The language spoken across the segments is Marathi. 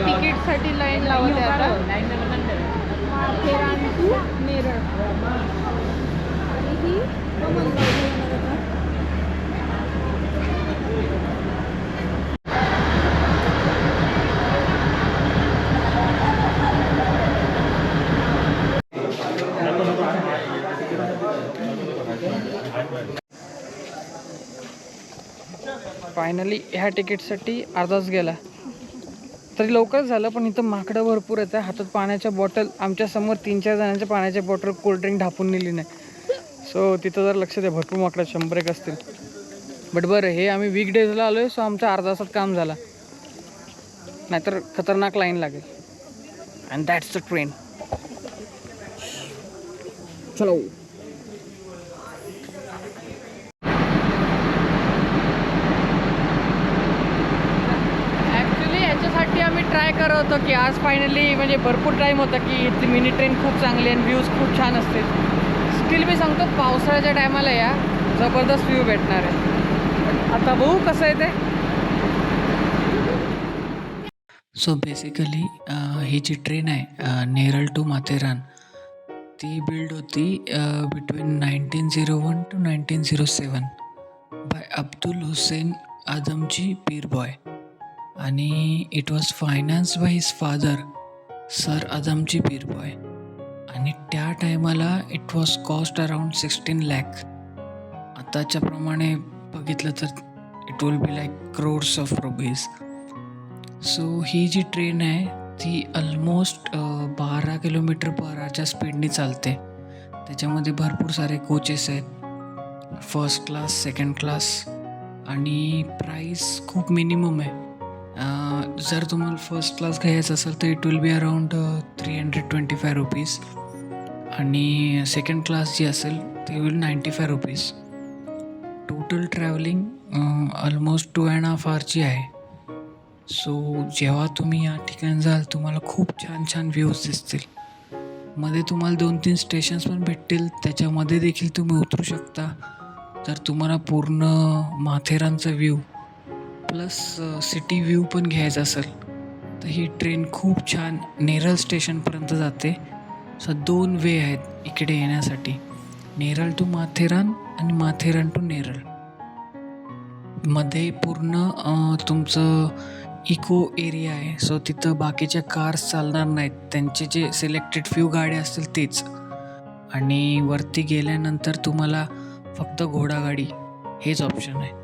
तिकीटसाठी लाईन लावते आता. माथेरान टू नेरळ आणि ही फायनली ह्या तिकीटसाठी अर्धाच गेला. तरी लवकरच झालं, पण इथं माकडं भरपूर येतं. हातात पाण्याच्या बॉटल, आमच्यासमोर 3-4 जणांच्या पाण्याच्या बॉटल कोल्ड्रिंक ढापून नेली नाही. सो तिथं जर लक्ष द्या, भरपूर माकडं 100 असतील. बट बरं, हे आम्ही वीकडेजला आलो आहे, सो आमचं अर्धा तासात काम झाला, नाहीतर खतरनाक लाईन लागेल. And that's the train. चलो. याच्यासाठी आम्ही ट्राय करत होतो की आज फायनली, म्हणजे भरपूर टाईम होता की इथली मिनी ट्रेन खूप चांगली आणि व्ह्यूज खूप छान असतील. स्टील मी सांगतो, पावसाळ्याच्या टायमाला या जबरदस्त व्ह्यू भेटणार आहे. पण आता बघू कसं आहे ते. सो बेसिकली ही जी ट्रेन आहे नेरळ टू माथेरान, ती बिल्ड होती between 1901 to 1907 by Abdul Hussain Adamjee Peerbhoy, आणि it was finance by his father sir Adamjee Peerbhoy. आणि त्या टायमाला it was cost around 16 lakh. आताच्या प्रमाणे बघितलं तर it will be like crores of rupees. So ही जी ट्रेन आहे ती ऑलमोस्ट 12 km/hच्या स्पीडनी चालते. त्याच्यामध्ये भरपूर सारे कोचेस आहेत, फर्स्ट क्लास, सेकंड क्लास, आणि प्राईस खूप मिनिमम आहे. जर तुम्हाला फर्स्ट क्लास घ्यायचं असेल तर it will be around 325 rupees, आणि सेकंड क्लास जी असेल ती will 95 rupees. Total travelling almost 2.5 hourची आहे. सो जेव्हा तुम्ही या ठिकाणी जाल तुम्हाला खूप छान छान व्ह्यूज दिसतील. मध्ये तुम्हाला 2-3 स्टेशन्स पण भेटतील, त्याच्यामध्ये देखील तुम्ही उतरू शकता. तर तुम्हाला पूर्ण माथेरानचा व्ह्यू प्लस सिटी व्ह्यू पण घ्यायचा असेल तर ही ट्रेन खूप छान नेरळ स्टेशनपर्यंत जाते. सो 2 वे आहेत इकडे येण्यासाठी, नेरळ टू माथेरान आणि माथेरान टू नेरळ. मध्ये पूर्ण तुमचं इको एरिया आहे, सो तिथं बाकीच्या कार्स चालणार नाहीत, त्यांचे जे सिलेक्टेड फ्यू गाड्या असतील तेच. आणि वरती गेल्यानंतर तुम्हाला फक्त घोडागाडी हेच ऑप्शन आहे.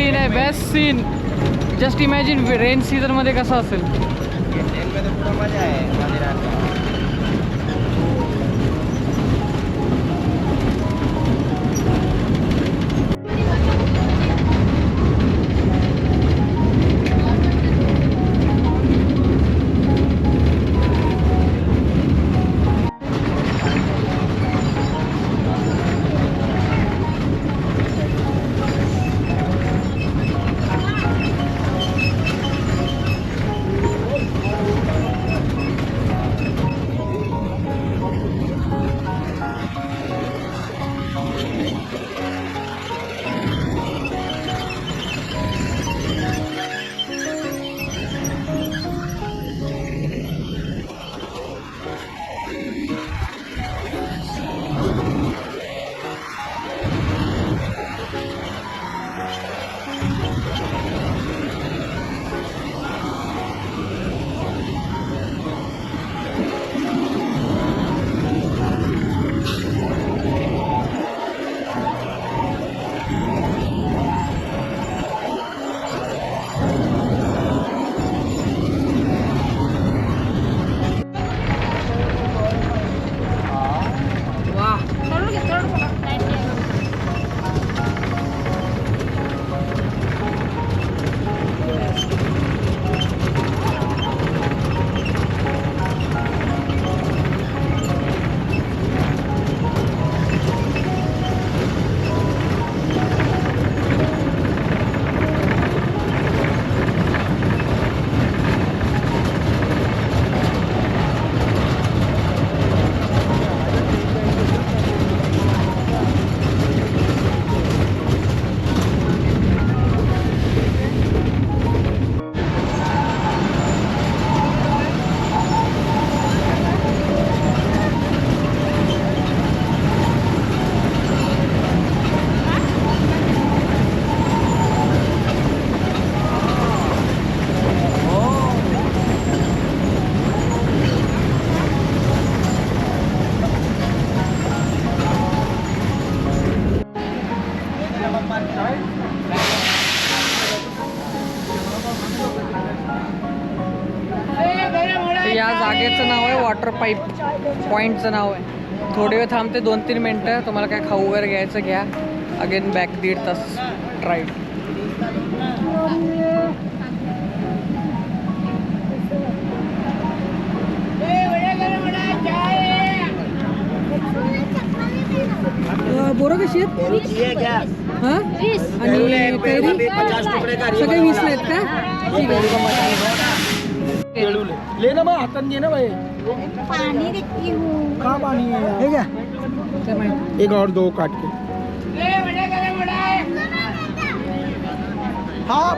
सीन आहे, best scene. Just imagine rain season मध्ये कसं असेल. मजा आहे मंदिरात. या जागेचं नाव आहे वॉटर पाईप पॉईंटचं नाव आहे. थोडी वेळ थांबते, 2-3 मिनटं. तुम्हाला काय खाऊ वगैरे घ्यायचं घ्या. अगेन बॅक 1.5 तास ड्राईव्ह. बोरं कशी आहेत? हां आणि कैरी सगळे 20 आहेत का? ठीक आहे. ले ना, मग हातात घे ना भाई. पानी देखती हूँ. का पानी है क्या? एक और 2 काट के. हाँ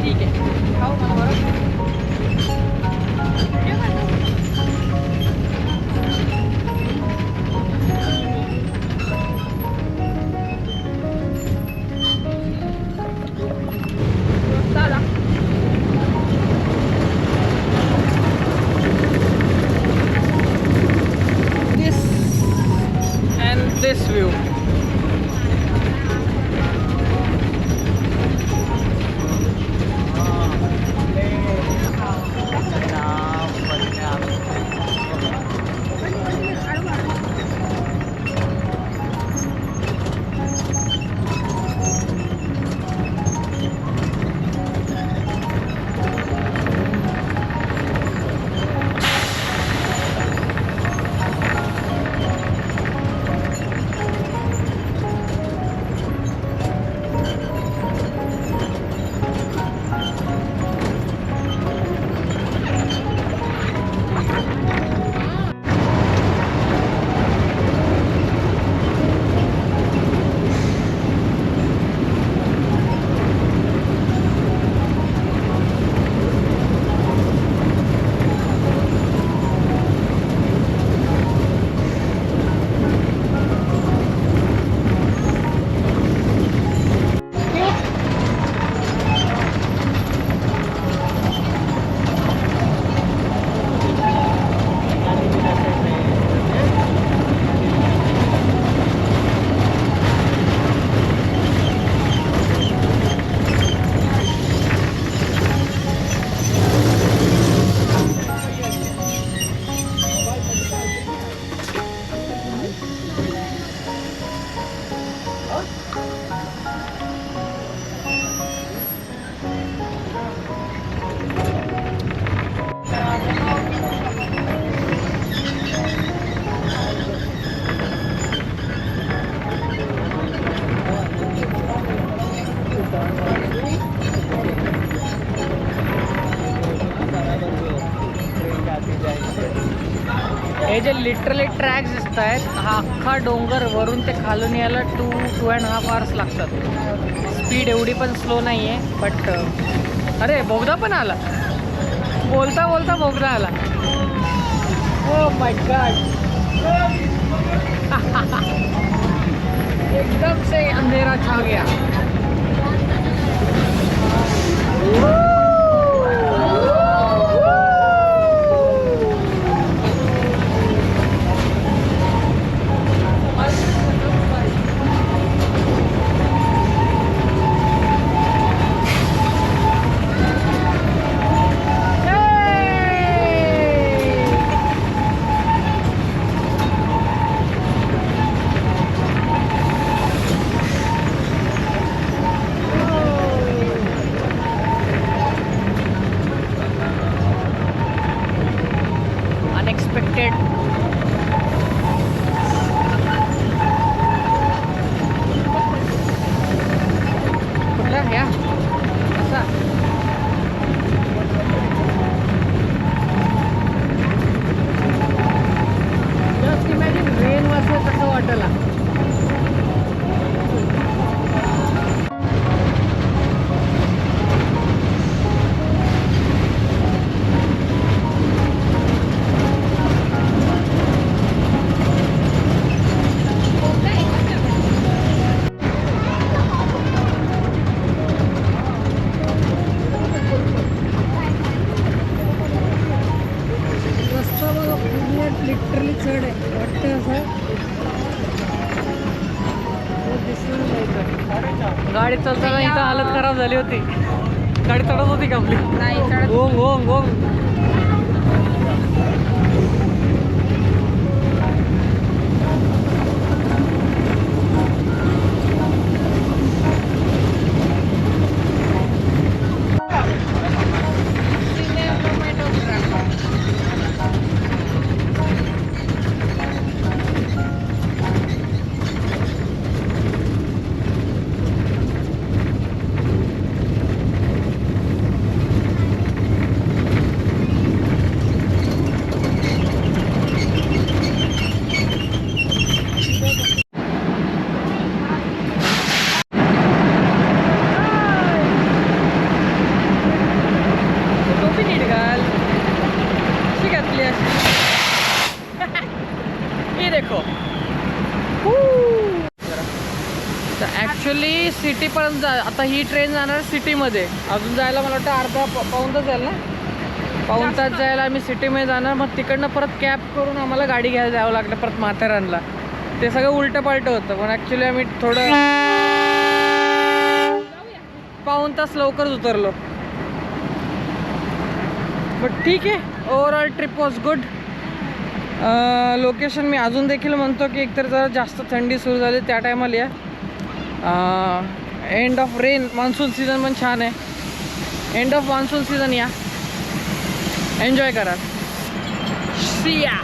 ठीक आहे. खाऊ मला बरं. हे जे लिटरली ट्रॅक्स दिसत आहेत हा अख्खा डोंगर वरून ते खालून यायला 2.5 hours लागतात. स्पीड एवढी पण स्लो नाही आहे बट अरे बोगदा पण आला, बोलता बोलता बोगदा आला. Oh my God. एकदम से अंधेरा छा गया. अनएक्सपेक्टेड. कुठला ह्या असा जस्ट इमॅजिन रेन वाजलं कसं वाटला. रस्ता बघा पूर्ण लिटरली चढ आहे वाटतं असं. गाडी चालताना इथं हालत खराब झाली होती. गाडी चढत होती का आपली? नाही चढत. ओंग ओंग ओंग. टोपी नीट घाल. कशी घातली अशी? हे देखो. ॲक्च्युली सिटीपर्यंत जा. आता ही ट्रेन जाणार सिटीमध्ये. अजून जायला मला वाटतं अर्धा पाऊण तास जाईल ना. पाऊण तास जायला आम्ही सिटीमध्ये जाणार. मग तिकडनं परत कॅब करून आम्हाला गाडी घ्यायला जावं लागलं परत माथेरानला. ते सगळं उलटं पालटं होतं. पण ॲक्च्युली आम्ही थोडं पाऊण तास लवकरच उतरलो. बट ठीक आहे. Overall trip was good. Location मी अजून देखील म्हणतो की एकतर जरा जास्त थंडी सुरू झाली त्या टायमाला या. End of rain. Monsoon season पण छान आहे. एंड ऑफ मान्सून सीझन या. एन्जॉय करा. सी या.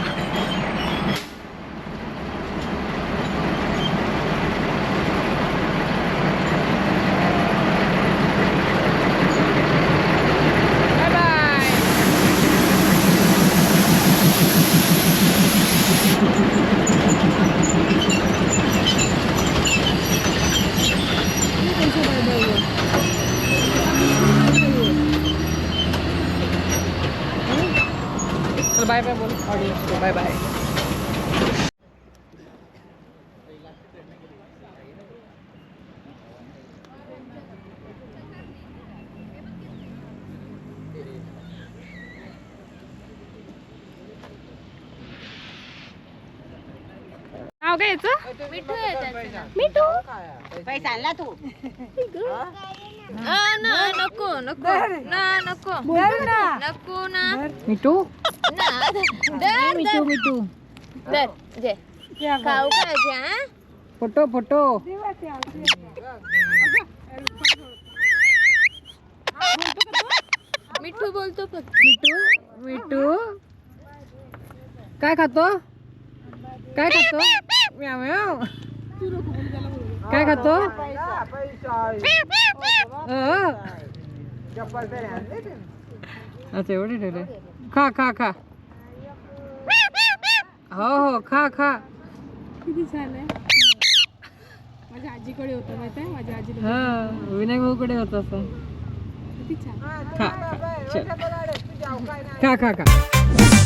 बाय बाय बोल ऑडियन्स को. Bye bye. नाव काय याचं? मिठू आहे त्याचं. मिठू पैसा आणला तू. नको नको ना नको नको ना. मिठू मिठू मिठू दर जे खाऊ करायचे. हा फोटो फोटो. मिठू बोलतो फक्त. मिठू मिठू काय खातो? काय खातो? म्याव म्याव. काय खातो? अच्छा एवढे ठेवले. खा खा खा. हो हो खा खा. किती छान आहे. माझ्या आजीकडे होतं माहिती आहे, माझ्या आजीला हा विनायक भाऊकडे होत असं. किती छान. खा खा खा खा.